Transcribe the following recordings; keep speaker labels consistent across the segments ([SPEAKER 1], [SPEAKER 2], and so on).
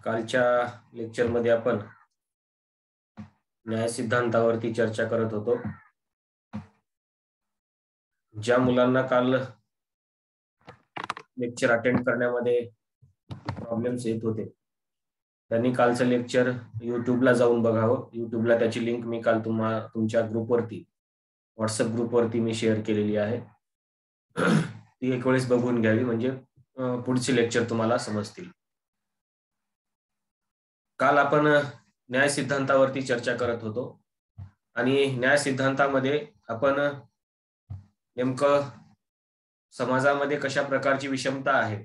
[SPEAKER 1] कालच्या लेक्चरमध्ये आपण न्याय सिद्धांतावरती चर्चा करत होतो. ज्या मुलांना काल लेक्चर अटेंड करण्यामध्ये प्रॉब्लेम्स येत होते त्यांनी कालचं लेक्चर युट्यूबला जाऊन बघावं. युट्यूबला त्याची लिंक मी काल तुमच्या ग्रुपवरती, व्हॉट्सअप ग्रुपवरती मी शेअर केलेली आहे. ती एक वेळेस बघून घ्यावी, म्हणजे पुढचे लेक्चर तुम्हाला समजतील. काल आपण न्याय सिद्धांतावरती चर्चा करत होतो आणि न्याय सिद्धांतामध्ये आपण नेमकं समाजामध्ये कशा प्रकारची विषमता आहे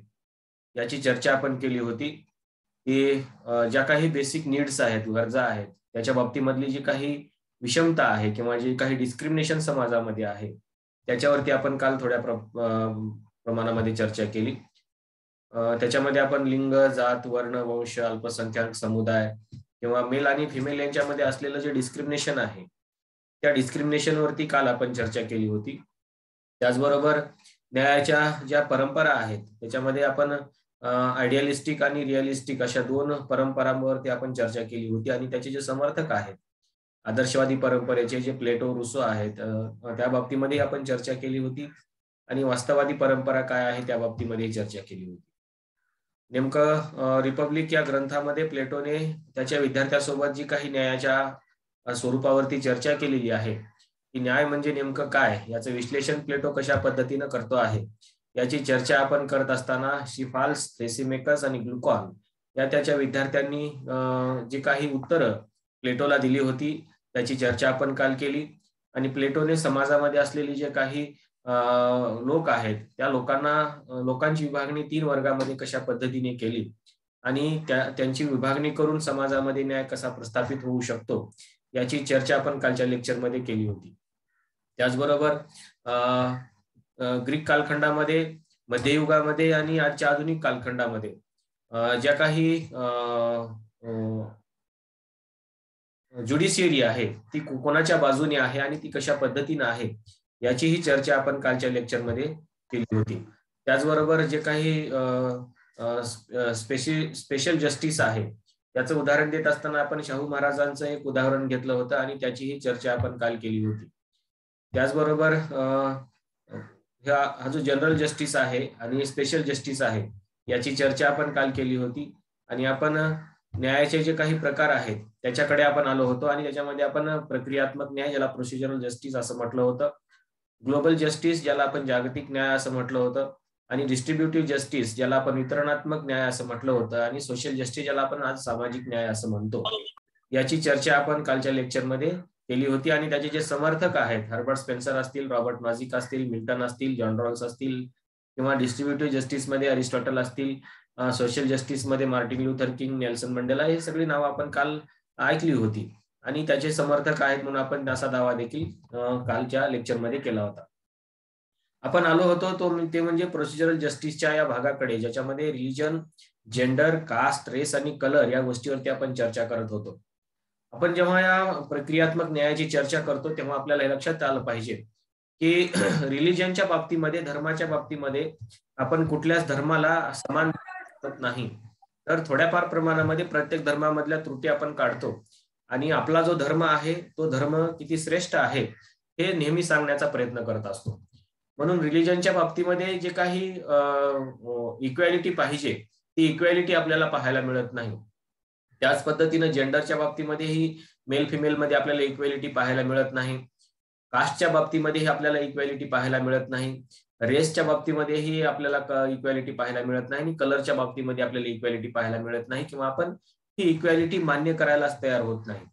[SPEAKER 1] याची चर्चा आपण केली होती. की ज्या काही बेसिक नीड्स आहेत, गरजा आहेत, त्याच्या बाबतीमधली जी काही विषमता आहे किंवा जी काही डिस्क्रिमिनेशन समाजामध्ये आहे त्याच्यावरती आपण काल थोड्या प्रमाणामध्ये चर्चा केली. त्याच्यामध्ये आपण लिंग, जात, वर्ण, वंश, अल्पसंख्याक समुदाय किंवा मेल आणि फिमेल यांच्यामध्ये असलेलं जे डिस्क्रिमिनेशन आहे त्या डिस्क्रिमिनेशन वरती काल आपण चर्चा केली होती. त्याचबरोबर न्यायाच्या ज्या परंपरा आहेत त्याच्यामध्ये आपण आयडियालिस्टिक आणि रिअलिस्टिक अशा दोन परंपरांवरती आपण चर्चा केली होती आणि त्याचे जे समर्थक आहेत आदर्शवादी परंपरेचे जे प्लेटो, रुसो आहेत त्या बाबतीमध्ये आपण चर्चा केली होती आणि वास्तववादी परंपरा काय आहे त्या बाबतीमध्ये चर्चा केली होती. नेमकं रिपब्लिक या ग्रंथामध्ये प्लेटोने त्याच्या विद्यार्थ्यासोबत जी काही न्यायाच्या स्वरूपावरती चर्चा केलेली आहे की न्याय म्हणजे नेमकं काय याचं विश्लेषण प्लेटो कशा पद्धतीनं करतो आहे याची चर्चा आपण करत असताना शिफाल्स, थ्रेसिमेकस आणि ग्लुकॉन या त्याच्या विद्यार्थ्यांनी जी काही उत्तरं प्लेटोला दिली होती त्याची चर्चा आपण काल केली. आणि प्लेटोने समाजामध्ये असलेली जे काही लोक आहेत त्या लोकांची विभागणी 3 वर्गामध्ये कशा पद्धतीने केली आणि त्यांची विभागणी करून समाजामध्ये न्याय कसा प्रस्थापित होऊ शकतो याची चर्चा आपण कालच्या लेक्चरमध्ये केली होती. त्याचबरोबर ग्रीक कालखंडामध्ये, मध्ययुगामध्ये आणि आजच्या आधुनिक कालखंडामध्ये ज्या काही ज्युडिशियरी आहे ती कोणाच्या बाजूने आहे आणि ती कशा पद्धतीने आहे याचीही चर्चा आपण कालच्या लेक्चरमध्ये केली होती. त्याचबरोबर जे काही स्पेशल जस्टिस आहे त्याचं उदाहरण देत असताना आपण शाहू महाराजांचं एक उदाहरण घेतलं होतं आणि त्याचीही चर्चा आपण काल केली होती. त्याचबरोबर हा जो जनरल जस्टिस आहे आणि स्पेशल जस्टिस आहे याची चर्चा आपण काल केली होती आणि आपण न्यायाचे जे काही प्रकार आहेत त्याच्याकडे आपण आलो होतो आणि त्याच्यामध्ये आपण प्रक्रियात्मक न्याय ज्याला प्रोसिजरल जस्टिस असं म्हटलं होतं, ग्लोबल जस्टिस ज्याला आपण जागतिक न्याय असं म्हटलं होतं आणि डिस्ट्रीब्युटिव्ह जस्टिस ज्याला आपण वितरणात्मक न्याय असं म्हटलं होतं आणि सोशल जस्टिस ज्याला आपण आज सामाजिक न्याय असं म्हणतो याची चर्चा आपण कालच्या लेक्चरमध्ये केली होती. आणि त्याचे जे समर्थक आहेत, हर्बर्ट स्पेन्सर असतील, रॉबर्ट नॉझिक असतील, मिल्टन असतील, जॉन रॉल्स असतील किंवा डिस्ट्रीब्युटिव्ह जस्टिस मध्ये अरिस्टॉटल असतील, सोशल जस्टिस मध्ये मार्टिन लुथर किंग, नेल्सन मंडेला, हे सगळी नावं आपण काल ऐकली होती आणि त्याचे समर्थक आहेत म्हणून आपण असा दावा देखील कालच्या लेक्चरमध्ये केला होता. आपण आलो होतो ते म्हणजे प्रोसिजरल जस्टिसच्या या भागाकडे ज्याच्यामध्ये रिलिजन, जेंडर, कास्ट, रेस आणि कलर या गोष्टीवरती आपण चर्चा करत होतो. आपण जेव्हा या प्रक्रियात्मक न्यायाची चर्चा करतो तेव्हा आपल्याला हे लक्षात आलं पाहिजे की रिलिजनच्या बाबतीमध्ये, धर्माच्या बाबतीमध्ये आपण कुठल्याच धर्माला समान नाही, तर थोड्याफार प्रमाणामध्ये प्रत्येक धर्मामधल्या त्रुटी आपण काढतो आणि आपला जो धर्म आहे तो धर्म किती श्रेष्ठ आहे हे नेहमी सांगण्याचा प्रयत्न करत असतो. म्हणून रिलिजनच्या बाबतीमध्ये जे काही इक्वॅलिटी पाहिजे ती इक्वॅलिटी आपल्याला पाहायला मिळत नाही. त्याच पद्धतीनं जेंडरच्या बाबतीमध्येही मेल फिमेल मध्ये आपल्याला इक्वॅलिटी पाहायला मिळत नाही. कास्टच्या बाबतीमध्येही आपल्याला इक्वॅलिटी पाहायला मिळत नाही. रेसच्या बाबतीमध्येही आपल्याला इक्वॅलिटी पाहायला मिळत नाही आणि कलरच्या बाबतीमध्ये आपल्याला इक्वॅलिटी पाहायला मिळत नाही किंवा आपण ही इक्वॅलिटी मान्य करायलाच तयार होत नाही.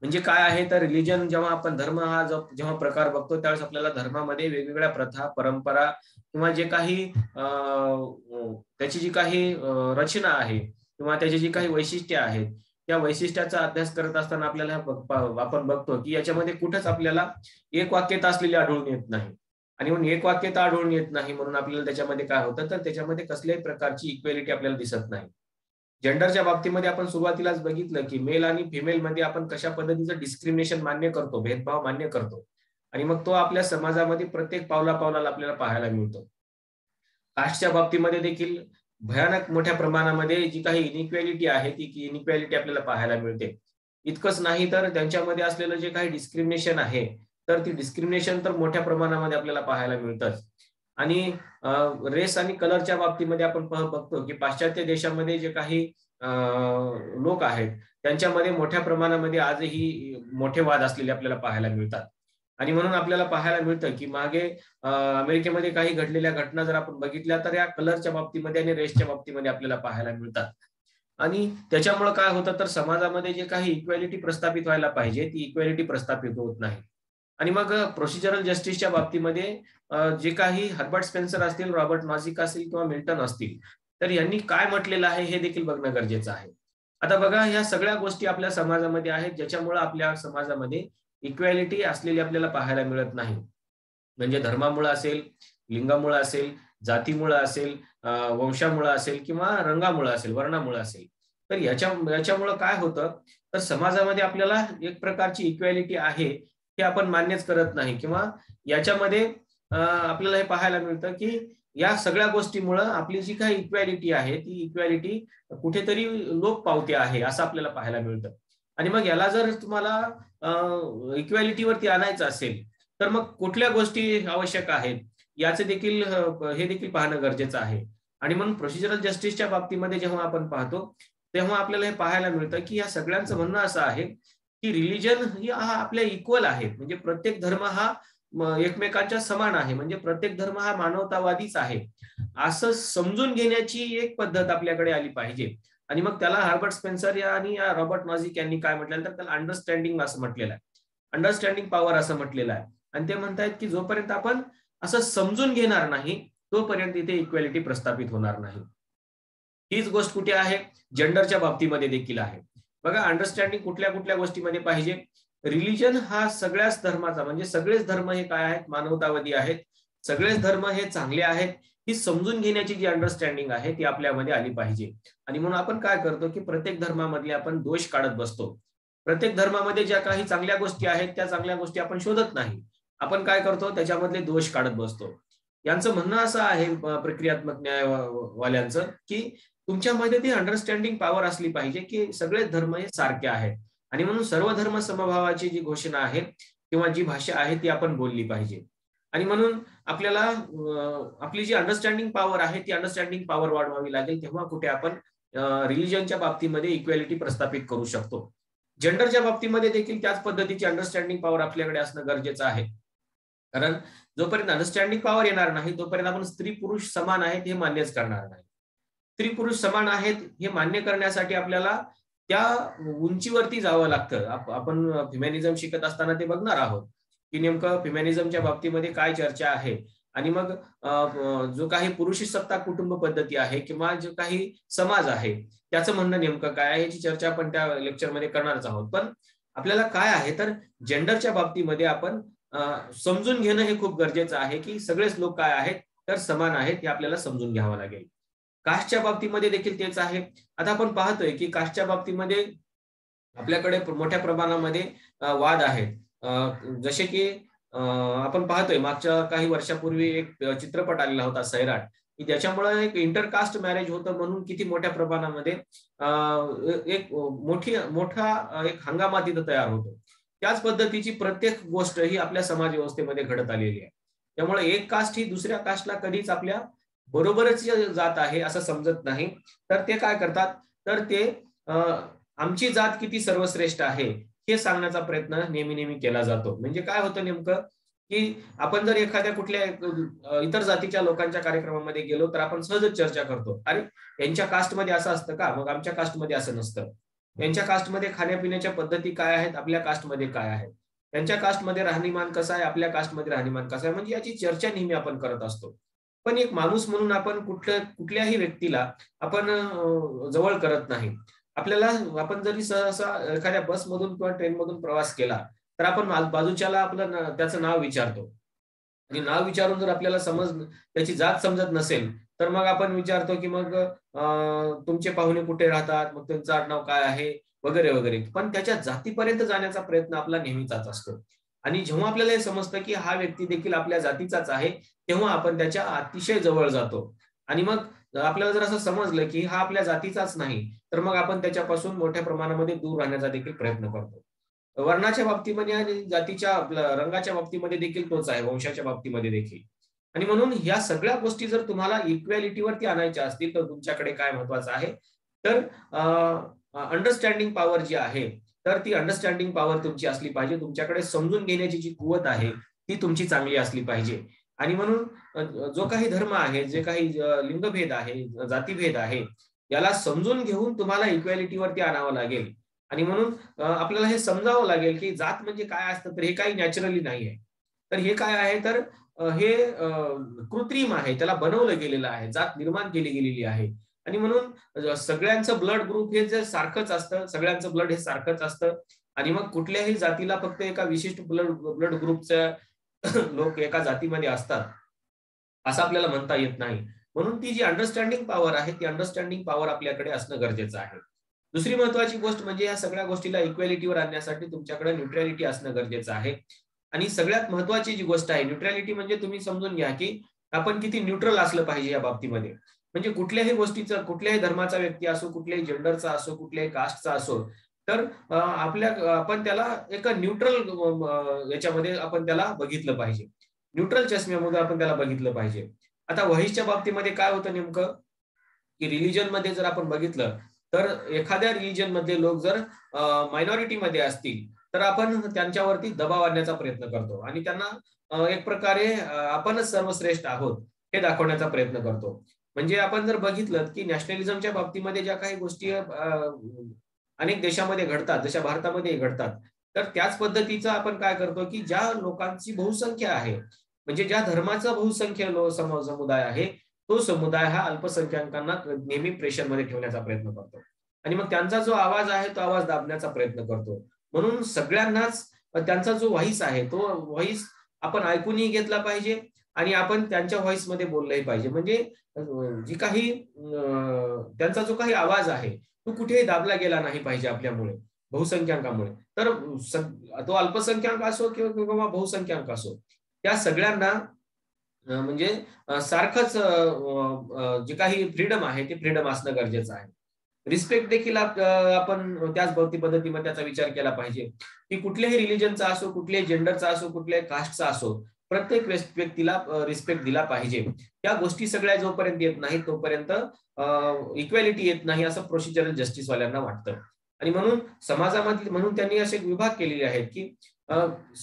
[SPEAKER 1] म्हणजे काय आहे तर रिलिजन, जेव्हा आपण धर्म हा जेव्हा प्रकार बघतो त्यावेळेस आपल्याला धर्मामध्ये वेगवेगळ्या प्रथा, परंपरा किंवा जे काही त्याची जी काही रचना आहे किंवा त्याची जी काही वैशिष्ट्ये आहेत त्या वैशिष्ट्याचा अभ्यास करत असताना आपल्याला आपण बघतो की याच्यामध्ये कुठेच आपल्याला एक वाक्यता असलेली आढळून येत नाही. आणि म्हणून एक वाक्यता आढळून येत नाही म्हणून आपल्याला त्याच्यामध्ये काय होतं तर त्याच्यामध्ये कसल्याही प्रकारची इक्वॅलिटी आपल्याला दिसत नाही. जेंडरच्या बाबतीमध्ये आपण सुरुवातीलाच बघितलं की मेल आणि फिमेल मध्ये आपण कशा पद्धतीचं डिस्क्रिमिनेशन मान्य करतो, भेदभाव मान्य करतो आणि मग तो आपल्या समाजामध्ये प्रत्येक पावला पावलाला आपल्याला पाहायला मिळतो. कास्टच्या बाबतीमध्ये देखील भयानक मोठ्या प्रमाणामध्ये जी काही इनइक्वॅलिटी आहे ती इनइक्वॅलिटी आपल्याला पाहायला मिळते. इतकंच नाही तर त्यांच्यामध्ये असलेलं जे काही डिस्क्रिमिनेशन आहे, तर ती डिस्क्रिमिनेशन तर मोठ्या प्रमाणामध्ये आपल्याला पाहायला मिळतंच. आणि रेस आणि कलरच्या बाबतीमध्ये आपण बघतो की पाश्चात्य देशामध्ये जे काही लोक आहेत त्यांच्यामध्ये मोठ्या प्रमाणामध्ये आजही मोठे वाद असलेले आपल्याला पाहायला मिळतात. आणि म्हणून आपल्याला पाहायला मिळतं की मागे अमेरिकेमध्ये काही घडलेल्या घटना जर आपण बघितल्या तर या कलरच्या बाबतीमध्ये आणि रेसच्या बाबतीमध्ये आपल्याला पाहायला मिळतात. आणि त्याच्यामुळे काय होतं तर समाजामध्ये जे काही इक्वॅलिटी प्रस्थापित व्हायला पाहिजे ती इक्वॅलिटी प्रस्थापित होत नाही. आणि मग प्रोसिजरल जस्टिसच्या बाबतीमध्ये जे काही हर्बर्ट स्पेन्सर असतील, रॉबर्ट नॉझिक असतील किंवा मिल्टन असतील, तर यांनी काय म्हटलेलं आहे हे देखील बघणं गरजेचं आहे. आता बघा, ह्या सगळ्या गोष्टी आपल्या समाजामध्ये आहेत ज्याच्यामुळे आपल्या समाजामध्ये इक्वॅलिटी असलेली आपल्याला पाहायला मिळत नाही. म्हणजे धर्मामुळे असेल, लिंगामुळे असेल, जातीमुळे असेल, वंशामुळे असेल किंवा रंगामुळे असेल, वर्णामुळे असेल. तर याच्यामुळे काय होतं तर समाजामध्ये आपल्याला एक प्रकारची इक्वॅलिटी आहे हे आपण मान्यच करत नाही किंवा याच्यामध्ये आपल्याला हे पाहायला मिळतं की या सगळ्या गोष्टीमुळं आपली जी काही इक्वॅलिटी आहे ती इक्वॅलिटी कुठेतरी लोप पावते आहे असं आपल्याला पाहायला मिळतं. आणि मग याला जर तुम्हाला इक्वॅलिटीवरती आणायचं असेल तर मग कुठल्या गोष्टी आवश्यक आहेत याचे देखील हे देखील पाहणं गरजेचं आहे. आणि म्हणून प्रोसिजरल जस्टिसच्या बाबतीमध्ये जेव्हा आपण पाहतो तेव्हा आपल्याला हे पाहायला मिळतं की या सगळ्यांचं म्हणणं असं आहे की रिलिजन ही हा आपल्या इक्वल आहे. म्हणजे प्रत्येक धर्म हा एकमेकांच्या समान आहे. म्हणजे प्रत्येक धर्म हा मानवतावादीच आहे असं समजून घेण्याची एक पद्धत आपल्याकडे आली पाहिजे. आणि मग त्याला हर्बर्ट स्पेन्सर आणि रॉबर्ट नॉझिक यांनी काय म्हटलेलं तर त्याला अंडरस्टँडिंग असं म्हटलेलं आहे. अंडरस्टँडिंग पॉवर असं म्हटलेलं आहे. आणि ते म्हणतायत की जोपर्यंत आपण असं समजून घेणार नाही तोपर्यंत इथे इक्वॅलिटी प्रस्थापित होणार नाही. हीच गोष्ट कुठे आहे? जेंडरच्या बाबतीमध्ये देखील आहे. बघा, अंडरस्टँडिंग कुठल्या कुठल्या गोष्टीमध्ये पाहिजे? रिलिजन हा सगळ्याच धर्माचा, म्हणजे सगळेच धर्म हे काय आहेत? मानवतावादी आहेत. सगळेच धर्म हे चांगले आहेत. ही समजून घेण्याची जी अंडरस्टँडिंग आहे ती आपल्यामध्ये आली पाहिजे. आणि म्हणून आपण काय करतो की प्रत्येक धर्मामधले आपण दोष काढत बसतो. प्रत्येक धर्मामध्ये ज्या काही चांगल्या गोष्टी आहेत त्या चांगल्या गोष्टी आपण शोधत नाही. आपण काय करतो? त्याच्यामधले दोष काढत बसतो. यांचं म्हणणं असं आहे प्रक्रियात्मक न्यायवाल्यांचं की तुमच्यामध्ये ती अंडरस्टँडिंग पॉवर असली पाहिजे की सगळेच धर्म हे सारखे आहेत. आणि म्हणून सर्व धर्म समभावाची जी घोषणा आहे किंवा जी भाषा आहे ती आपण बोलली पाहिजे. आणि म्हणून आपल्याला आपली जी अंडरस्टँडिंग पॉवर आहे ती अंडरस्टँडिंग पॉवर वाढवावी लागेल. तेव्हा कुठे आपण रिलिजनच्या बाबतीमध्ये इक्वॅलिटी प्रस्थापित करू शकतो. जेंडरच्या बाबतीमध्ये देखील त्याच पद्धतीची अंडरस्टँडिंग पॉवर आपल्याकडे असणं गरजेचं आहे. कारण जोपर्यंत अंडरस्टँडिंग पॉवर येणार नाही तोपर्यंत आपण स्त्री पुरुष समान आहेत हे मान्यच करणार नाही. स्त्री पुरुष समान आहेत हे मान्य करण्यासाठी आपल्याला त्या उंचीवरती जावं लागतं. आपण फ्युमॅनिझम शिकत असताना ते बघणार आहोत की नेमकं फ्युमॅनिझमच्या बाबतीमध्ये काय चर्चा आहे. आणि मग जो काही पुरुष सत्ताक कुटुंब पद्धती आहे किंवा जो काही समाज आहे त्याचं म्हणणं नेमकं काय आहे याची चर्चा आपण त्या लेक्चरमध्ये करणारच आहोत. पण आपल्याला काय आहे तर जेंडरच्या बाबतीमध्ये आपण समजून घेणं हे खूप गरजेचं आहे की सगळेच लोक काय आहेत तर समान आहेत हे आपल्याला समजून घ्यावं लागेल. कास्टच्या बाबतीमध्ये देखील तेच आहे. आता आपण पाहतोय की कास्टच्या बाबतीमध्ये आपल्याकडे मोठ्या प्रमाणामध्ये वाद आहेत. जसे की आपण पाहतोय मागच्या काही वर्षापूर्वी एक चित्रपट आलेला होता सैराट, की त्याच्यामुळे एक इंटरकास्ट मॅरेज होतं म्हणून किती मोठ्या प्रमाणामध्ये एक मोठा एक हंगामा तिथं तयार होतो. त्याच पद्धतीची प्रत्येक गोष्ट ही आपल्या समाज व्यवस्थेमध्ये घडत आलेली आहे. त्यामुळे एक कास्ट ही दुसऱ्या कास्टला कधीच आपल्या बरोबरच जात आहे असं समजत नाही. तर ते काय करतात तर ते आमची जात किती सर्वश्रेष्ठ आहे हे सांगण्याचा प्रयत्न नेहमी नेहमी केला जातो. म्हणजे काय होतं नेमकं की आपण जर एखाद्या कुठल्या इतर जातीच्या लोकांच्या कार्यक्रमामध्ये गेलो तर आपण सहजच चर्चा करतो, अरे यांच्या कास्टमध्ये असं असतं का, मग आमच्या कास्टमध्ये असं नसतं. यांच्या कास्टमध्ये खाण्यापिण्याच्या पद्धती काय आहेत, आपल्या कास्टमध्ये काय आहेत. त्यांच्या कास्टमध्ये राहणीमान कसं आहे, आपल्या कास्टमध्ये राहणीमान कसं आहे. म्हणजे याची चर्चा नेहमी आपण करत असतो. पण एक माणूस म्हणून आपण कुठल्याही व्यक्तीला आपण जवळ करत नाही. आपल्याला आपण जरी सहसा एखाद्या बसमधून किंवा ट्रेनमधून प्रवास केला तर आपण बाजूच्याला आपलं त्याचं नाव विचारतो. आणि नाव विचारून जर आपल्याला त्याची जात समजत नसेल तर मग आपण विचारतो की मग तुमचे पाहुणे कुठे राहतात, मग त्यांचं आडनाव काय आहे वगैरे वगैरे. पण त्याच्या जातीपर्यंत जाण्याचा प्रयत्न आपला नेहमीचाच असतो. आणि जेव्हा आपल्याला हे समजतं की हा व्यक्ती देखील आपल्या जातीचाच आहे तेव्हा आपण त्याच्या अतिशय जवळ जातो. आणि मग आपल्याला जर असं समजलं की हा आपल्या जातीचाच नाही, तर मग आपण त्याच्यापासून मोठ्या प्रमाणामध्ये दूर राहण्याचा देखील प्रयत्न करतो. वर्णाच्या बाबतीमध्ये आणि जातीच्या रंगाच्या बाबतीमध्ये देखील तोच आहे, वंशाच्या बाबतीमध्ये देखील. आणि म्हणून ह्या सगळ्या गोष्टी जर तुम्हाला इक्वॅलिटीवरती आणायच्या असतील, तर तुमच्याकडे काय महत्वाचं आहे, तर अंडरस्टँडिंग पॉवर जी आहे, तर ती अंडरस्टँडिंग पॉवर तुमची असली पाहिजे. तुमच्याकडे समजून घेण्याची जी कुवत आहे, ती तुमची चांगली असली पाहिजे. आणि म्हणून जो काही धर्म आहे, जे काही लिंगभेद आहे, जातीभेद आहे, याला समजून घेऊन तुम्हाला इक्वॅलिटीवरती आणावं लागेल. आणि म्हणून आपल्याला हे समजावं लागेल की जात म्हणजे काय असतं, तर हे काही नॅचरली नाही आहे. तर हे काय आहे, तर हे कृत्रिम आहे, त्याला बनवलं गेलेलं आहे, जात निर्माण केली गेलेली आहे. आणि म्हणून सगळ्यांचं ब्लड ग्रुप हे जे सारखंच असतं, सगळ्यांचं ब्लड हे सारखंच असतं. आणि मग कुठल्याही जातीला फक्त एका विशिष्ट ब्लड ग्रुपचं लोक एका जातीमध्ये असतात असं आपल्याला म्हणता येत नाही. म्हणून ती जी अंडरस्टँडिंग पॉवर आहे, ती अंडरस्टँडिंग पॉवर आपल्याकडे असणं गरजेचं आहे. दुसरी महत्वाची गोष्ट म्हणजे या सगळ्या गोष्टीला इक्वॅलिटीवर आणण्यासाठी तुमच्याकडे न्यूट्रॅलिटी असणं गरजेचं आहे. आणि सगळ्यात महत्वाची जी गोष्ट आहे न्यूट्रॅलिटी, म्हणजे तुम्ही समजून घ्या की आपण किती न्यूट्रल असलं पाहिजे या बाबतीमध्ये. म्हणजे कुठल्याही गोष्टीचं, कुठल्याही धर्माचा व्यक्ती असो, कुठल्याही जेंडरचा असो, कुठल्याही कास्टचा असो, तर आपण त्याला एका न्यूट्रल याच्यामध्ये आपण त्याला बघितलं पाहिजे. न्यूट्रल चष्म्यामध्ये आपण त्याला बघितलं पाहिजे. आता वहीच्या बाबतीमध्ये काय होतं नेमकं, की रिलिजन मध्ये जर आपण बघितलं, तर एखाद्या रिलिजन मधले लोक जर मायनॉरिटी मध्ये असतील, तर आपण त्यांच्यावरती दबाव आणण्याचा प्रयत्न करतो आणि त्यांना एक प्रकारे आपणच सर्वश्रेष्ठ आहोत हे दाखवण्याचा प्रयत्न करतो. म्हणजे आपण जर बघितलं की नॅशनलिझमच्या बाबतीमध्ये ज्या काही गोष्टी अनेक देशामध्ये घडतात, जशा भारतामध्ये घडतात, तर त्याच पद्धतीचं आपण काय करतो की ज्या लोकांची बहुसंख्या आहे, म्हणजे ज्या धर्माचा बहुसंख्य समुदाय आहे, तो समुदाय हा अल्पसंख्याकांना नेहमी प्रेशरमध्ये ठेवण्याचा प्रयत्न करतो. आणि मग त्यांचा जो आवाज आहे, तो आवाज दाबण्याचा प्रयत्न करतो. म्हणून सगळ्यांनाच त्यांचा जो व्हॉइस आहे, तो व्हॉइस आपण ऐकूनही घेतला पाहिजे आणि आपण त्यांच्या व्हॉइस मध्ये बोललंही पाहिजे. म्हणजे जी काही त्यांचा जो काही आवाज आहे, तो कुठेही दाबला गेला नाही पाहिजे आपल्यामुळे, बहुसंख्याकांमुळे. तर तो अल्पसंख्याक असो किंवा बहुसंख्याक असो, त्या सगळ्यांना म्हणजे सारखंच जे काही फ्रीडम आहे, ते फ्रीडम असणं गरजेचं आहे. रिस्पेक्ट देखील आपण त्याच पद्धतीमध्ये त्याचा विचार केला पाहिजे, की कुठल्याही रिलिजनचा असो, कुठल्याही जेंडरचा असो, कुठल्याही कास्टचा असो, प्रत्येक व्यक्तीला रिस्पेक्ट दिला पाहिजे. त्या गोष्टी सगळ्या जोपर्यंत येत नाही, तोपर्यंत इक्वॅलिटी येत नाही, असं प्रोसिजरल जस्टिस वाल्यांना वाटतं. आणि म्हणून समाजामध्ये, म्हणून त्यांनी असे विभाग केलेले आहेत की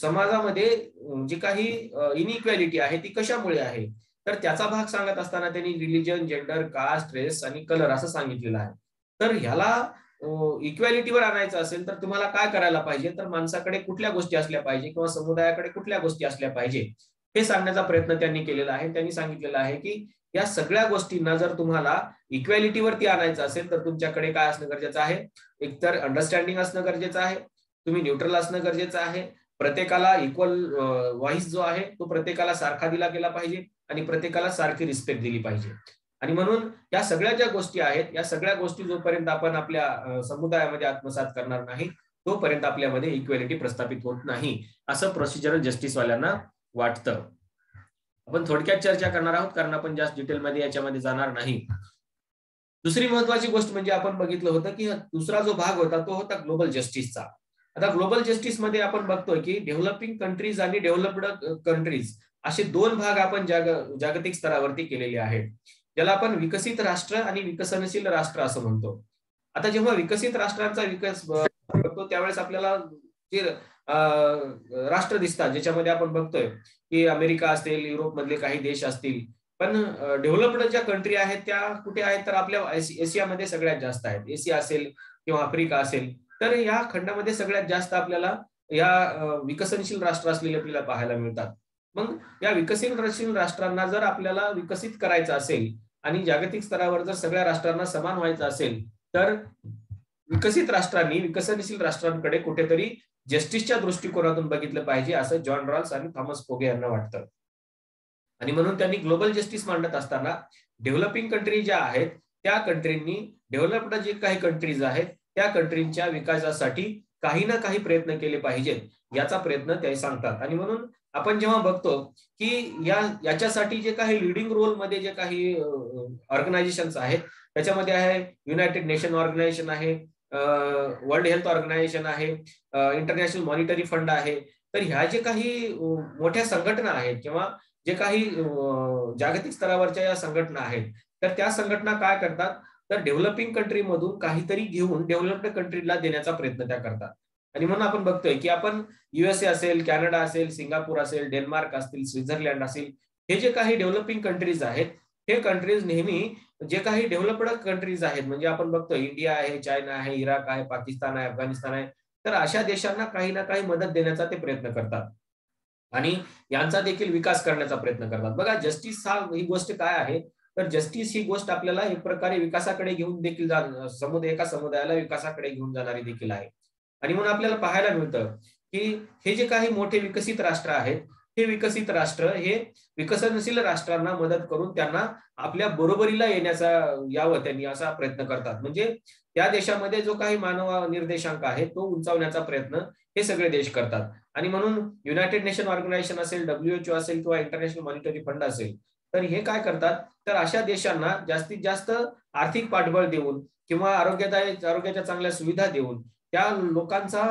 [SPEAKER 1] समाजामध्ये जी काही इनइक्वॅलिटी आहे ती कशामुळे आहे, तर त्याचा भाग सांगत असताना त्यांनी रिलिजन, जेंडर, कास्ट, रेस आणि कलर असं सांगितलेलं आहे. तर ह्याला इक्वॅलिटीवर आणायचं असेल तर तुम्हाला काय करायला पाहिजे, तर माणसाकडे कुठल्या गोष्टी असल्या पाहिजे किंवा समुदायाकडे कुठल्या गोष्टी असल्या पाहिजे हे सांगण्याचा प्रयत्न त्यांनी केलेला आहे. त्यांनी सांगितलेलं आहे की या सगळ्या गोष्टींना जर तुम्हाला इक्वॅलिटीवरती आणायचं असेल, तर तुमच्याकडे काय असणं गरजेचं आहे, एकतर अंडरस्टँडिंग असणं गरजेचं आहे, तुम्ही न्यूट्रल असणं गरजेचं आहे, प्रत्येकाला इक्वल व्हॉइस जो आहे तो प्रत्येकाला सारखा दिला गेला पाहिजे आणि प्रत्येकाला सारखी रिस्पेक्ट दिली पाहिजे. आणि म्हणून या सगळ्या ज्या गोष्टी आहेत, या सगळ्या गोष्टी जोपर्यंत आपण आपल्या समुदायामध्ये आत्मसात करणार नाही, तोपर्यंत आपल्यामध्ये इक्वॅलिटी प्रस्थापित होत नाही, असं प्रोसिजरल जस्टिस वाल्यांना वाटतं. आपण थोडक्यात चर्चा करणार आहोत, कारण आपण जास्त डिटेलमध्ये याच्यामध्ये जाणार नाही. दुसरी महत्वाची गोष्ट म्हणजे आपण बघितलं होतं की दुसरा जो भाग होता, तो होता ग्लोबल जस्टिसचा. आता ग्लोबल जस्टिस मध्ये आपण बघतोय की डेव्हलपिंग कंट्रीज आणि डेव्हलप्ड कंट्रीज असे दोन भाग आपण जागतिक स्तरावरती केलेले आहेत, ज्याला आपण विकसित राष्ट्र आणि विकसनशील राष्ट्र असं म्हणतो. आता जेव्हा विकसित राष्ट्रांचा विकास करतो, त्यावेळेस आपल्याला जे राष्ट्र दिसतात, ज्याच्यामध्ये आपण बघतोय की अमेरिका असेल, युरोप मधले काही देश असतील. पण डेव्हलप्ड ज्या कंट्री आहेत त्या कुठे आहेत, तर आपल्या एशियामध्ये सगळ्यात जास्त आहेत. एशिया असेल किंवा आफ्रिका असेल, तर या खंडामध्ये सगळ्यात जास्त आपल्याला या विकसनशील राष्ट्र असलेले आपल्याला पाहायला मिळतात. मग या विकसनशील राष्ट्रांना जर आपल्याला विकसित करायचं असेल आणि जागतिक स्तरावर जर सगळ्या राष्ट्रांना समान व्हायचं असेल, तर विकसित राष्ट्रांनी विकसनशील राष्ट्रांकडे कुठेतरी जस्टिसच्या दृष्टिकोनातून बघितलं पाहिजे, असं जॉन रॉल्स आणि थॉमस पोगे यांना वाटतं. आणि म्हणून त्यांनी ग्लोबल जस्टिस मांडत असताना डेव्हलपिंग कंट्री ज्या आहेत, त्या कंट्रींनी डेव्हलप्ड जे काही कंट्रीज आहेत, त्या कंट्रींच्या विकासासाठी काही ना काही प्रयत्न केले पाहिजेत, याचा प्रयत्न ते सांगतात. आणि म्हणून आपण जेव्हा बघतो की याच्यासाठी जे काही लिडिंग रोल मध्ये जे काही ऑर्गनायझेशन्स आहेत, त्याच्यामध्ये आहे युनायटेड नेशन ऑर्गनायझेशन आहे, वर्ल्ड हेल्थ ऑर्गनायझेशन आहे, इंटरनॅशनल मॉनिटरी फंड आहे. तर ह्या जे काही मोठ्या संघटना आहेत किंवा जे काही जागतिक स्तरावरच्या या संघटना आहेत, तर त्या संघटना काय करतात, तर डेव्हलपिंग कंट्री मधून काहीतरी घेऊन डेव्हलप्ड कंट्रीला देण्याचा प्रयत्न त्या करतात. आणि म्हणून आपण बघतोय की आपण USA असेल, कॅनडा असेल, सिंगापूर असेल, डेन्मार्क असतील, स्वित्झर्लंड असेल, हे जे काही डेव्हलपिंग कंट्रीज आहेत, हे कंट्रीज नेहमी जे काही डेव्हलप्ड कंट्रीज आहेत, म्हणजे आपण बघतो इंडिया आहे, चायना आहे, इराक आहे, पाकिस्तान आहे, अफगाणिस्तान आहे, तर अशा देशांना काही ना काही मदत देण्याचा ते प्रयत्न करतात आणि यांचा देखील विकास करण्याचा प्रयत्न करतात. बघा, जस्टिस ही गोष्ट काय आहे, तर जस्टिस ही गोष्ट आपल्याला एक प्रकारे विकासाकडे घेऊन देखील एका समुदायाला विकासाकडे घेऊन जाणारी देखील आहे. आणि म्हणून आपल्याला पाहायला मिळतं की हे जे काही मोठे विकसित राष्ट्र आहेत, हे विकसित राष्ट्र हे विकसनशील राष्ट्रांना मदत करून त्यांना आपल्या बरोबरीला यावं त्यांनी असा प्रयत्न करतात. म्हणजे त्या देशामध्ये जो काही मानव निर्देशांक आहे तो उंचावण्याचा प्रयत्न हे सगळे देश करतात. आणि म्हणून युनायटेड नेशन ऑर्गनायझेशन असेल, WHO असेल किंवा इंटरनॅशनल मॉनिटरी फंड असेल, तर हे काय करतात, तर अशा देशांना जास्तीत जास्त आर्थिक पाठबळ देऊन किंवा आरोग्याच्या चांगल्या सुविधा देऊन त्या लोकांचा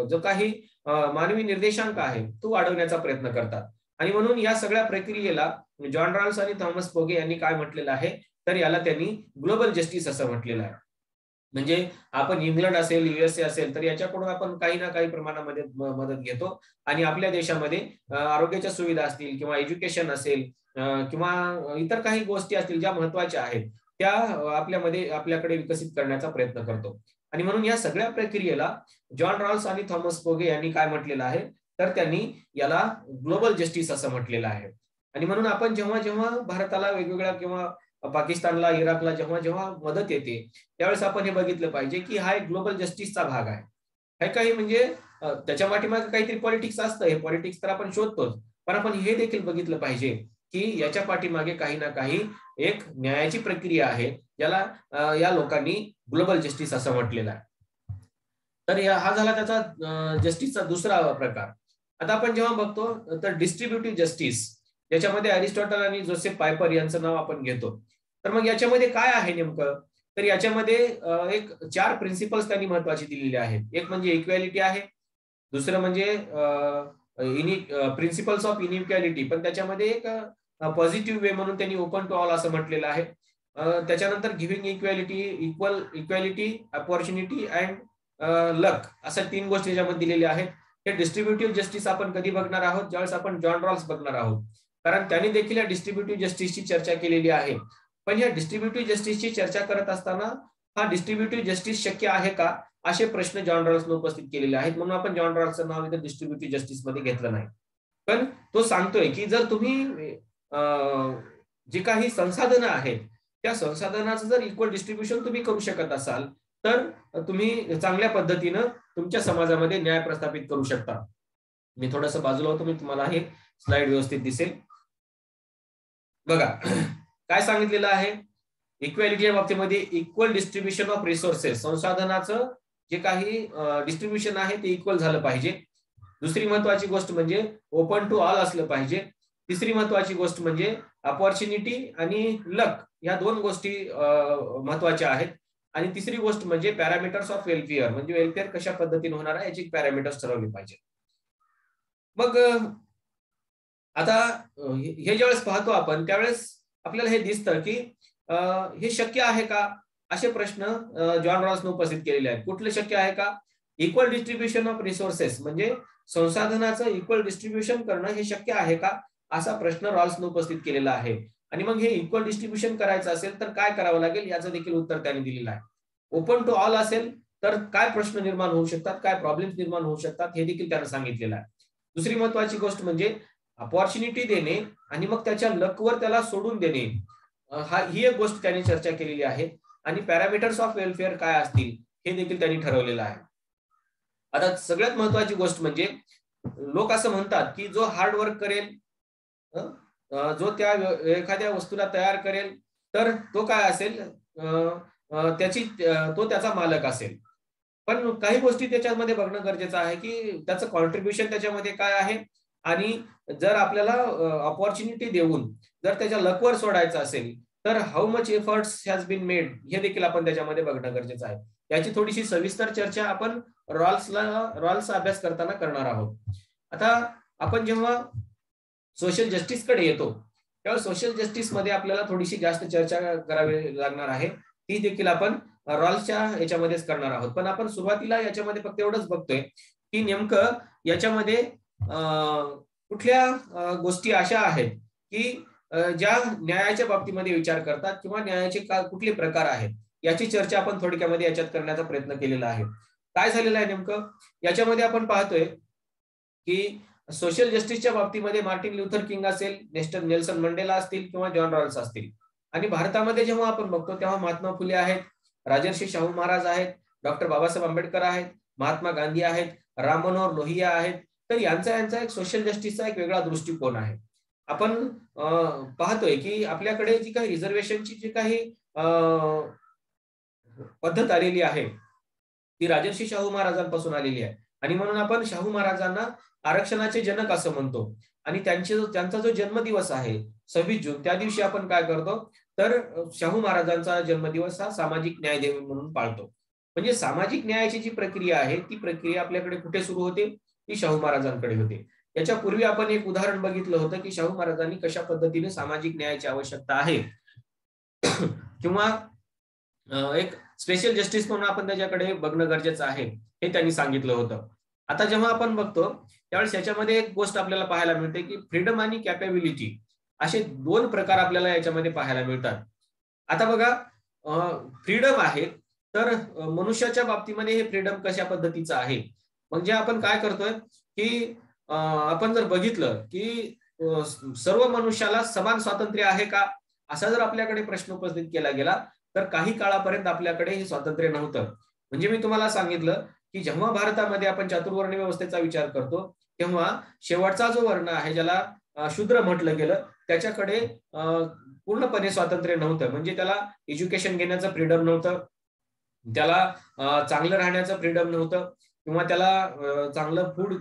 [SPEAKER 1] जो काही मानवी निर्देशांक आहे तो वाढवण्याचा प्रयत्न करतात. आणि म्हणून या सगळ्या प्रक्रियेला जॉन रॉल्स आणि थॉमस पोगे यांनी काय म्हटलेलं आहे, तर याला त्यांनी ग्लोबल जस्टिस असं म्हटलेलं आहे. म्हणजे आपण इंग्लंड असेल, USA असेल, तर याच्याकडून आपण काही ना काही प्रमाणामध्ये मदत घेतो आणि आपल्या देशामध्ये आरोग्याच्या सुविधा असतील किंवा एज्युकेशन असेल किंवा इतर काही गोष्टी असतील ज्या महत्वाच्या आहेत, त्या आपल्याकडे विकसित करण्याचा प्रयत्न करतो. आणि म्हणून या सगळ्या प्रक्रियेला जॉन रॉल्स आणि थॉमस पोगे यांनी काय म्हटलेलं आहे, तर त्यांनी याला ग्लोबल जस्टिस असं म्हटलेलं आहे. आणि म्हणून आपण जेव्हा जेव्हा भारताला वेगवेगळ्या किंवा पाकिस्तानला, इराकला जेव्हा जेव्हा मदत येते, त्यावेळेस आपण हे बघितलं पाहिजे की हा एक ग्लोबल जस्टिसचा भाग आहे. हे काही म्हणजे त्याच्या पाठीमागे काहीतरी पॉलिटिक्स असतं, हे पॉलिटिक्स तर आपण शोधतोच, पण आपण हे देखील बघितलं पाहिजे की याच्या पाठीमागे काही ना काही एक न्यायाची प्रक्रिया आहे, ज्याला या लोकांनी ग्लोबल जस्टिस असं म्हटलेलं आहे. तर हा झाला त्याचा जस्टिसचा दुसरा प्रकार. आता आपण जेव्हा बघतो तर डिस्ट्रीब्युटिव्ह जस्टिस, याच्यामध्ये अरिस्टॉटल आणि जोसेफ पायपर यांचं नाव आपण घेतो. तर मग याच्यामध्ये काय आहे नेमकं, तर याच्यामध्ये एक 4 प्रिन्सिपल्स त्यांनी महत्वाची दिलेली आहेत. एक म्हणजे इक्वॅलिटी आहे, दुसरं म्हणजे प्रिन्सिपल्स ऑफ इनइक्वॅलिटी, पण त्याच्यामध्ये एक पॉझिटिव्ह वे म्हणून त्यांनी ओपन टू ऑल असं म्हटलेलं आहे. त्याच्यानंतर giving equality, equality, opportunity and luck, अशा 3 गोष्टी याच्यामध्ये दिलेल्या आहेत. हे डिस्ट्रीब्युटिव्ह जस्टिस आपण कधी बघणार आहोत, ज्यावेळेस आपण जॉन रॉल्स बघणार आहोत, कारण त्यांनी देखील या डिस्ट्रीब्युटिव्ह जस्टिसची चर्चा केलेली आहे. पण या डिस्ट्रीब्युटिव्ह जस्टिसची चर्चा करत असताना हा डिस्ट्रीब्युटिव्ह जस्टिस शक्य आहे का, असे प्रश्न जॉन रॉल्सने उपस्थित केलेले आहेत. म्हणून आपण जॉन रॉल्सचं नाव इथे डिस्ट्रीब्युटिव्ह जस्टिस मध्ये घेतलं नाही. पण तो सांगतोय की जर तुम्ही जी काही संसाधनं आहेत, त्या संसाधनाचं जर इक्वल डिस्ट्रीब्युशन तुम्ही करू शकत असाल, तर तुम्ही चांगल्या पद्धतीनं तुमच्या समाजामध्ये न्याय प्रस्थापित करू शकता. मी थोडंसं बाजूला होतो, मी तुम्हाला हे स्लाइड व्यवस्थित दिसेल. बघा काय सांगितलेलं आहे, इक्वॅलिटीच्या बाबतीमध्ये इक्वल डिस्ट्रीब्युशन ऑफ रिसोर्सेस, संसाधनाचं जे काही डिस्ट्रीब्युशन आहे ते इक्वल झालं पाहिजे. दुसरी महत्वाची गोष्ट म्हणजे ओपन टू ऑल असलं पाहिजे. तिसरी महत्वाची गोष्ट म्हणजे अपॉर्च्युनिटी आणि लक, या 2 गोष्टी महत्वाच्या आहेत. आणि तिसरी गोष्ट म्हणजे पॅरामीटर्स ऑफ वेलफेअर, म्हणजे वेलफेअर कशा पद्धतीने होणार आहे याची पॅरामीटर्स ठरवली पाहिजे. मग आता हे ज्यावेळेस पाहतो आपण, त्यावेळेस आपल्याला हे दिसतं की हे शक्य आहे का, असे प्रश्न जॉन रॉल्सने उपस्थित केलेले आहेत. कुठले शक्य आहे का, इक्वल डिस्ट्रीब्युशन ऑफ रिसोर्सेस, म्हणजे संसाधनाचं इक्वल डिस्ट्रीब्युशन करणं हे शक्य आहे का, असा प्रश्न रॉल्सने उपस्थित केलेला आहे. आणि मग हे इक्वल डिस्ट्रीब्युशन करायचं असेल तर काय करावं लागेल, याचं देखील उत्तर त्यांनी दिलेलं आहे. ओपन टू ऑल असेल तर काय प्रश्न निर्माण होऊ शकतात, काय प्रॉब्लेम्स निर्माण होऊ शकतात, हे देखील त्यांना सांगितलेलं आहे. दुसरी महत्वाची गोष्ट म्हणजे अपॉर्च्युनिटी देणे आणि मग त्याच्या लकवर त्याला सोडून देणे, ही एक गोष्ट त्यांनी चर्चा केलेली आहे. आणि पॅरामीटर्स ऑफ वेलफेअर काय असतील हे देखील त्यांनी ठरवलेलं आहे. आता सगळ्यात महत्वाची गोष्ट म्हणजे लोक असं म्हणतात की जो हार्ड वर्क करेल, जो त्या एखाद्या वस्तूला तयार करेल, तर तो काय असेल, तो त्याचा मालक असेल. पण काही गोष्टी त्याच्यामध्ये बघणं गरजेचं आहे की त्याचं कॉन्ट्रीब्युशन त्याच्यामध्ये काय आहे आणि जर आपल्याला ऑपॉर्च्युनिटी देऊन जर त्याच्या लकवर सोडायचं असेल तर how much efforts has been made हे देखील आपण त्याच्यामध्ये बघणं गरजेचं आहे. याची थोडीशी सविस्तर चर्चा आपण रॉल्सचा अभ्यास करताना करणार आहोत. आता आपण जेव्हा सोशल जस्टिस कडे येतो तेव्हा सोशल जस्टिस मध्ये आपल्याला थोडीशी जास्त चर्चा करावी लागणार आहे. ती देखील आपण रॉल्सच्या याच्यामध्येच करणार आहोत. पण आपण सुरुवातीला याच्यामध्ये फक्त एवढंच बघतोय की नेमकं याच्यामध्ये कुठल्या गोष्टी अशा आहेत की ज्या न्यायाच्या बाबतीमध्ये विचार करतात किंवा न्यायाचे कुठले प्रकार आहेत याची चर्चा आपण थोडक्यामध्ये याच्यात करण्याचा प्रयत्न केलेला आहे. काय झालेलं आहे नेमकं याच्यामध्ये आपण पाहतोय की सोशल जस्टिसच्या बाबतीमध्ये मार्टिन ल्युथर किंग असेल, नेल्सन मंडेला असतील किंवा जॉन रॉल्स असतील. आणि भारतामध्ये जेव्हा आपण बघतो तेव्हा महात्मा फुले आहेत, राजर्षी शाहू महाराज आहेत, डॉक्टर बाबासाहेब आंबेडकर आहेत, महात्मा गांधी आहेत, राम मनोहर लोहिया आहेत. तर यांचा एक सोशल जस्टिसचा एक वेगळा दृष्टिकोन आहे. आपण पाहतोय की आपल्याकडे जी काही रिझर्वेशनची जी काही पद्धत आलेली आहे ती राजर्षी शाहू महाराजांपासून आलेली आहे. आणि म्हणून आपण शाहू महाराजांना आरक्षणाचे जनक असं म्हणतो. आणि त्यांचा जो जन्मदिवस आहे 26 जून त्या दिवशी आपण काय करतो तर शाहू महाराजांचा जन्मदिवस हा सामाजिक न्याय दिन म्हणून पाळतो. म्हणजे सामाजिक न्यायाची जी प्रक्रिया आहे ती प्रक्रिया आपल्याकडे कुठे सुरू होते, ती शाहू महाराजांकडे होते. याच्यापूर्वी आपण एक उदाहरण बघितलं होतं की शाहू महाराजांनी कशा पद्धतीने सामाजिक न्यायाची आवश्यकता आहे किंवा एक स्पेशल जस्टिस म्हणून आपण त्याच्याकडे बघणं गरजेचं आहे हे त्यांनी सांगितलं होतं. आता जेव्हा आपण बघतो त्यावेळेस याच्यामध्ये एक गोष्ट आपल्याला पाहायला मिळते की फ्रीडम आणि कॅपेबिलिटी असे दोन प्रकार आपल्याला याच्यामध्ये पाहायला मिळतात. आता बघा फ्रीडम आहे तर मनुष्याच्या बाबतीमध्ये हे फ्रीडम कशा पद्धतीचं आहे. म्हणजे आपण काय करतोय की आपण जर बघितलं की सर्व मनुष्याला समान स्वातंत्र्य आहे का असा जर आपल्याकडे प्रश्न उपस्थित केला गेला तर काही काळापर्यंत आपल्याकडे हे स्वातंत्र्य नव्हतं. म्हणजे मी तुम्हाला सांगितलं की जेव्हा भारतामध्ये आपण चातुर्वर्ण व्यवस्थेचा विचार करतो तेव्हा शेवटचा जो वर्ण आहे ज्याला शूद्र म्हटलं गेलं त्याच्याकडे पूर्णपणे स्वातंत्र्य नव्हतं. म्हणजे त्याला एज्युकेशन घेण्याचं फ्रीडम नव्हतं, त्याला चांगलं राहण्याचं फ्रीडम नव्हतं किंवा त्याला चांगलं फूड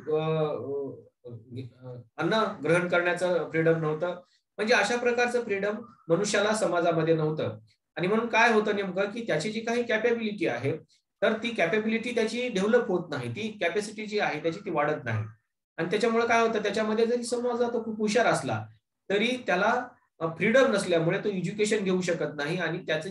[SPEAKER 1] अन्न ग्रहण करण्याचं फ्रीडम नव्हतं. म्हणजे अशा प्रकारचं फ्रीडम मनुष्याला समाजामध्ये नव्हतं. आणि म्हणून काय होतं नेमकं की त्याची जी काही कॅपेबिलिटी आहे तर ती कॅपेबिलिटी त्याची डेव्हलप होत नाही, ती कॅपॅसिटी जी आहे त्याची ती वाढत नाही. आणि त्याच्यामुळे काय होतं त्याच्यामध्ये जरी समजा तो खूप हुशार असला तरी त्याला फ्रीडम नसल्यामुळे तो एज्युकेशन घेऊ शकत नाही आणि त्याची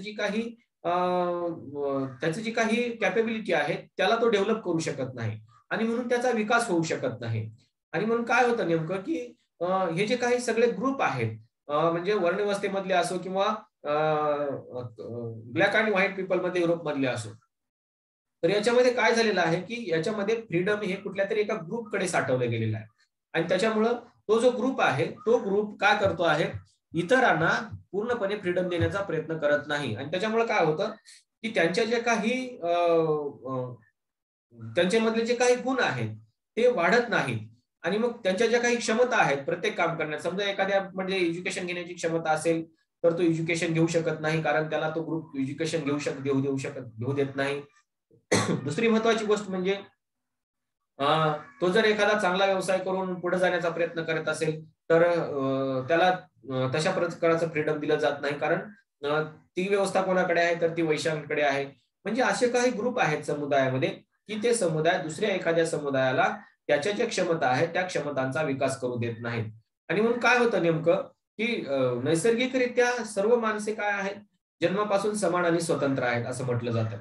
[SPEAKER 1] जी काही कॅपेबिलिटी आहे त्याला तो डेव्हलप करू शकत नाही आणि म्हणून त्याचा विकास होऊ शकत नाही. आणि म्हणून काय होतं नेमकं की हे जे काही सगळे ग्रुप आहेत म्हणजे वर्णव्यवस्थेमधले असो किंवा ब्लॅक अँड व्हाईट पीपल मध्ये युरोप मधले असो तर याच्यामध्ये काय झालेलं आहे की याच्यामध्ये फ्रीडम हे कुठल्या तरी एका ग्रुपकडे साठवलं गेलेलं आहे. आणि त्याच्यामुळं तो जो ग्रुप आहे तो ग्रुप काय करतो आहे इतरांना पूर्णपणे फ्रीडम देण्याचा प्रयत्न करत नाही. आणि त्याच्यामुळे काय होतं की त्यांच्या जे काही त्यांच्यामधले जे काही गुण आहेत ते वाढत नाहीत. आणि मग त्यांच्या ज्या काही क्षमता आहेत प्रत्येक काम करण्यात समजा एखाद्या म्हणजे एज्युकेशन घेण्याची क्षमता असेल तर तो एज्युकेशन घेऊ शकत नाही कारण त्याला तो ग्रुप एज्युकेशन घेऊ देत नाही. दुसरी महत्वाची गोष्ट म्हणजे तो जर एखादा चांगला व्यवसाय करून पुढे जाण्याचा प्रयत्न करत असेल तर त्याला तशा प्रकारचं फ्रीडम दिलं जात नाही कारण ती व्यवस्था कोणाकडे आहे तर ती वैश्यांकडे आहे. म्हणजे असे काही ग्रुप आहेत समुदायामध्ये की ते समुदाय दुसऱ्या एखाद्या समुदायाला त्याच्या ज्या क्षमता आहेत त्या क्षमतांचा विकास करू देत नाहीत. आणि म्हणून काय होतं नेमकं की नैसर्गिकरित्या सर्व माणसे काय आहेत जन्मापासून समान आणि स्वतंत्र आहेत असं म्हटलं जातं.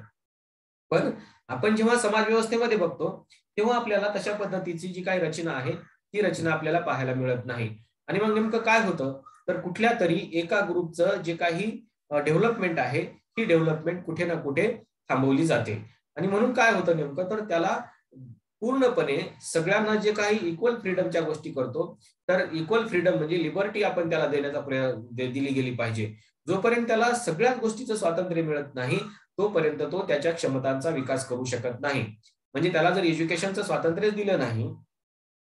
[SPEAKER 1] पण आपण जेव्हा समाज व्यवस्थेमध्ये बघतो तेव्हा आपल्याला तशा पद्धतीची जी काही रचना आहे ती रचना आपल्याला पाहायला मिळत नाही. आणि मग नेमकं काय होतं तर कुठल्या तरी एका ग्रुपचं जे काही डेव्हलपमेंट आहे ती डेव्हलपमेंट कुठे ना कुठे थांबवली जाते. आणि म्हणून काय होतं नेमकं तर त्याला पूर्णपणे सगळ्यांना जे काही इक्वल फ्रीडमच्या गोष्टी करतो तर इक्वल फ्रीडम म्हणजे लिबर्टी आपण त्याला देण्याचा दिली गेली पाहिजे. जोपर्यंत त्याला सगळ्याच गोष्टीचं स्वातंत्र्य मिळत नाही तोपर्यंत तो त्याच्या क्षमतांचा विकास करू शकत नाही. म्हणजे त्याला जर एज्युकेशनचं स्वातंत्र्य दिलं नाही